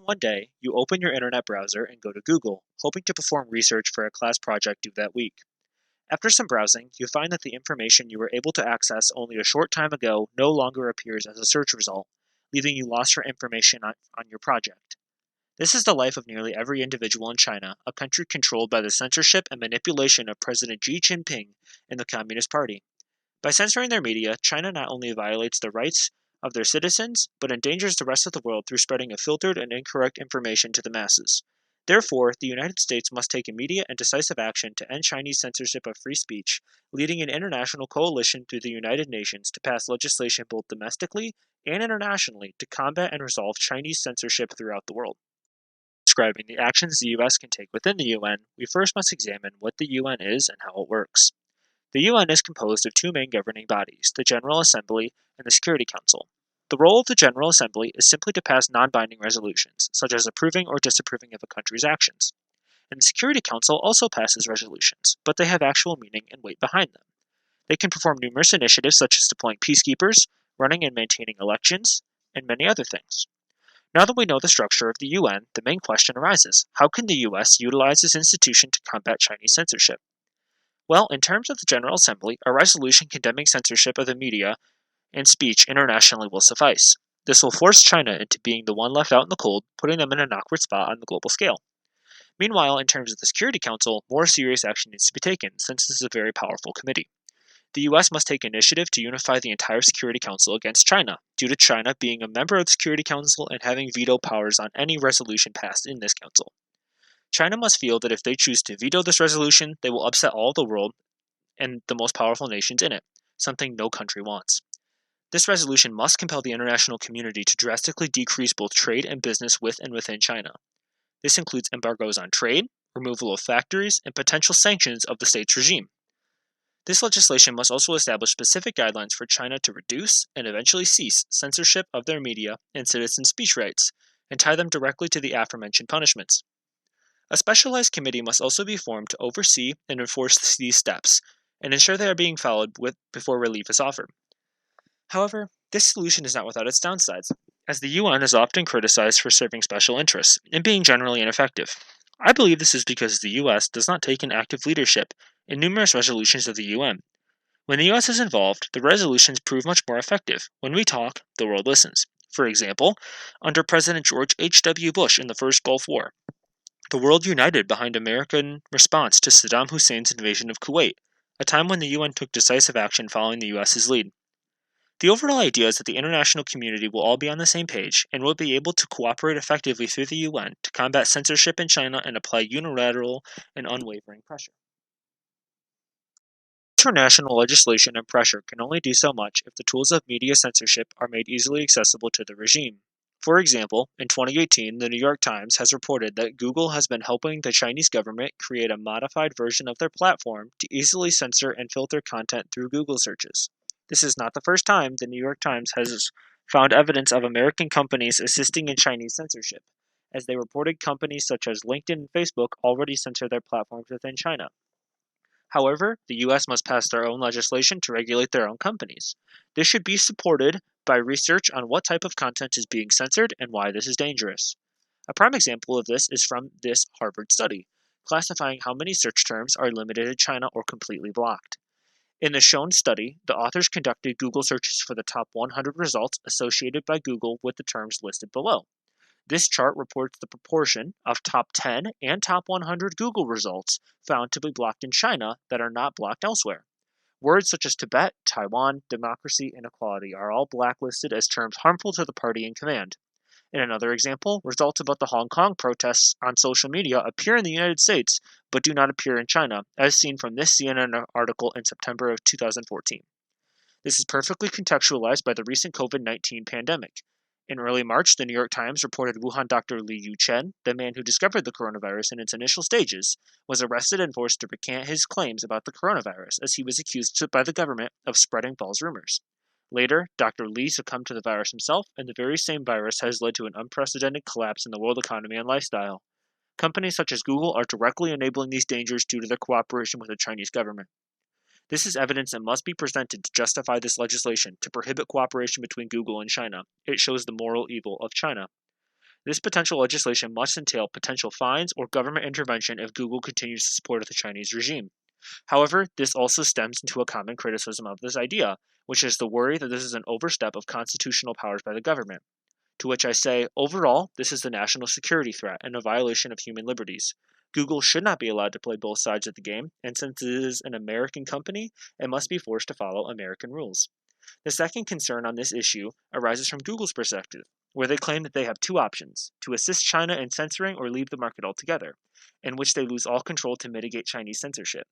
one day, you open your internet browser and go to Google, hoping to perform research for a class project due that week. After some browsing, you find that the information you were able to access only a short time ago no longer appears as a search result, leaving you lost for information on your project. This is the life of nearly every individual in China, a country controlled by the censorship and manipulation of President Xi Jinping and the Communist Party. By censoring their media, China not only violates the rights of their citizens, but endangers the rest of the world through spreading a filtered and incorrect information to the masses. Therefore, the United States must take immediate and decisive action to end Chinese censorship of free speech, leading an international coalition through the United Nations to pass legislation both domestically and internationally to combat and resolve Chinese censorship throughout the world. Describing the actions the U.S. can take within the UN, we first must examine what the UN is and how it works. The UN is composed of two main governing bodies, the General Assembly and the Security Council. The role of the General Assembly is simply to pass non-binding resolutions, such as approving or disapproving of a country's actions. And the Security Council also passes resolutions, but they have actual meaning and weight behind them. They can perform numerous initiatives such as deploying peacekeepers, running and maintaining elections, and many other things. Now that we know the structure of the UN, the main question arises: how can the US utilize this institution to combat Chinese censorship? Well, in terms of the General Assembly, a resolution condemning censorship of the media and speech internationally will suffice. This will force China into being the one left out in the cold, putting them in an awkward spot on the global scale. Meanwhile, in terms of the Security Council, more serious action needs to be taken, since this is a very powerful committee. The US must take initiative to unify the entire Security Council against China, due to China being a member of the Security Council and having veto powers on any resolution passed in this council. China must feel that if they choose to veto this resolution, they will upset all the world and the most powerful nations in it, something no country wants. This resolution must compel the international community to drastically decrease both trade and business with and within China. This includes embargoes on trade, removal of factories, and potential sanctions of the state's regime. This legislation must also establish specific guidelines for China to reduce and eventually cease censorship of their media and citizen speech rights, and tie them directly to the aforementioned punishments. A specialized committee must also be formed to oversee and enforce these steps, and ensure they are being followed before relief is offered. However, this solution is not without its downsides, as the UN is often criticized for serving special interests and being generally ineffective. I believe this is because the US does not take an active leadership in numerous resolutions of the UN. When the US is involved, the resolutions prove much more effective. When we talk, the world listens. For example, under President George H.W. Bush in the First Gulf War, the world united behind American response to Saddam Hussein's invasion of Kuwait, a time when the UN took decisive action following the US's lead. The overall idea is that the international community will all be on the same page and will be able to cooperate effectively through the UN to combat censorship in China and apply unilateral and unwavering pressure. International legislation and pressure can only do so much if the tools of media censorship are made easily accessible to the regime. For example, in 2018, the New York Times has reported that Google has been helping the Chinese government create a modified version of their platform to easily censor and filter content through Google searches. This is not the first time the New York Times has found evidence of American companies assisting in Chinese censorship, as they reported companies such as LinkedIn and Facebook already censor their platforms within China. However, the US must pass their own legislation to regulate their own companies. This should be supported by research on what type of content is being censored and why this is dangerous. A prime example of this is from this Harvard study, classifying how many search terms are limited in China or completely blocked. In the shown study, the authors conducted Google searches for the top 100 results associated by Google with the terms listed below. This chart reports the proportion of top 10 and top 100 Google results found to be blocked in China that are not blocked elsewhere. Words such as Tibet, Taiwan, democracy, and equality are all blacklisted as terms harmful to the party in command. In another example, results about the Hong Kong protests on social media appear in the United States but do not appear in China, as seen from this CNN article in September of 2014. This is perfectly contextualized by the recent COVID-19 pandemic. In early March, the New York Times reported Wuhan Dr. Li Yuchen, the man who discovered the coronavirus in its initial stages, was arrested and forced to recant his claims about the coronavirus, as he was accused by the government of spreading false rumors. Later, Dr. Li succumbed to the virus himself, and the very same virus has led to an unprecedented collapse in the world economy and lifestyle. Companies such as Google are directly enabling these dangers due to their cooperation with the Chinese government. This is evidence that must be presented to justify this legislation to prohibit cooperation between Google and China. It shows the moral evil of China. This potential legislation must entail potential fines or government intervention if Google continues to support the Chinese regime. However, this also stems into a common criticism of this idea, which is the worry that this is an overstep of constitutional powers by the government. To which I say, overall, this is a national security threat and a violation of human liberties. Google should not be allowed to play both sides of the game, and since it is an American company, it must be forced to follow American rules. The second concern on this issue arises from Google's perspective, where they claim that they have two options: to assist China in censoring or leave the market altogether, in which they lose all control to mitigate Chinese censorship.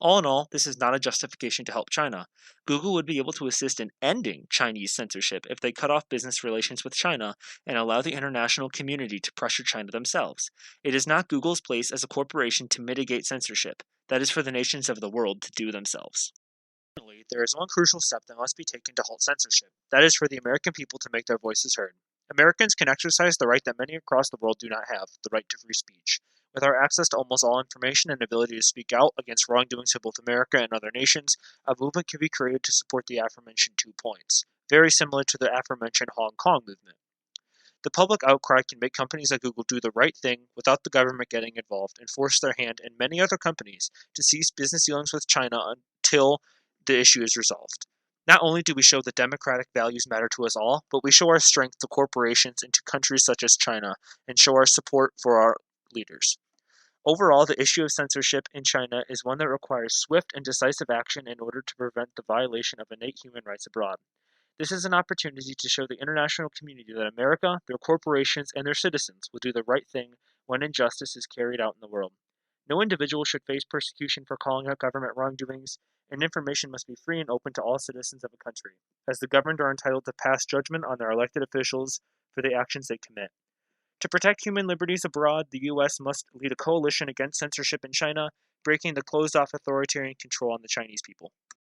All in all, this is not a justification to help China. Google would be able to assist in ending Chinese censorship if they cut off business relations with China and allow the international community to pressure China themselves. It is not Google's place as a corporation to mitigate censorship. That is for the nations of the world to do themselves. Finally, there is one crucial step that must be taken to halt censorship. That is for the American people to make their voices heard. Americans can exercise the right that many across the world do not have, the right to free speech. With our access to almost all information and ability to speak out against wrongdoings of both America and other nations, a movement can be created to support the aforementioned 2 points, very similar to the aforementioned Hong Kong movement. The public outcry can make companies like Google do the right thing without the government getting involved and force their hand and many other companies to cease business dealings with China until the issue is resolved. Not only do we show that democratic values matter to us all, but we show our strength to corporations and to countries such as China and show our support for our leaders. Overall, the issue of censorship in China is one that requires swift and decisive action in order to prevent the violation of innate human rights abroad. This is an opportunity to show the international community that America, their corporations, and their citizens will do the right thing when injustice is carried out in the world. No individual should face persecution for calling out government wrongdoings, and information must be free and open to all citizens of a country, as the governed are entitled to pass judgment on their elected officials for the actions they commit. To protect human liberties abroad, the U.S. must lead a coalition against censorship in China, breaking the closed-off authoritarian control on the Chinese people.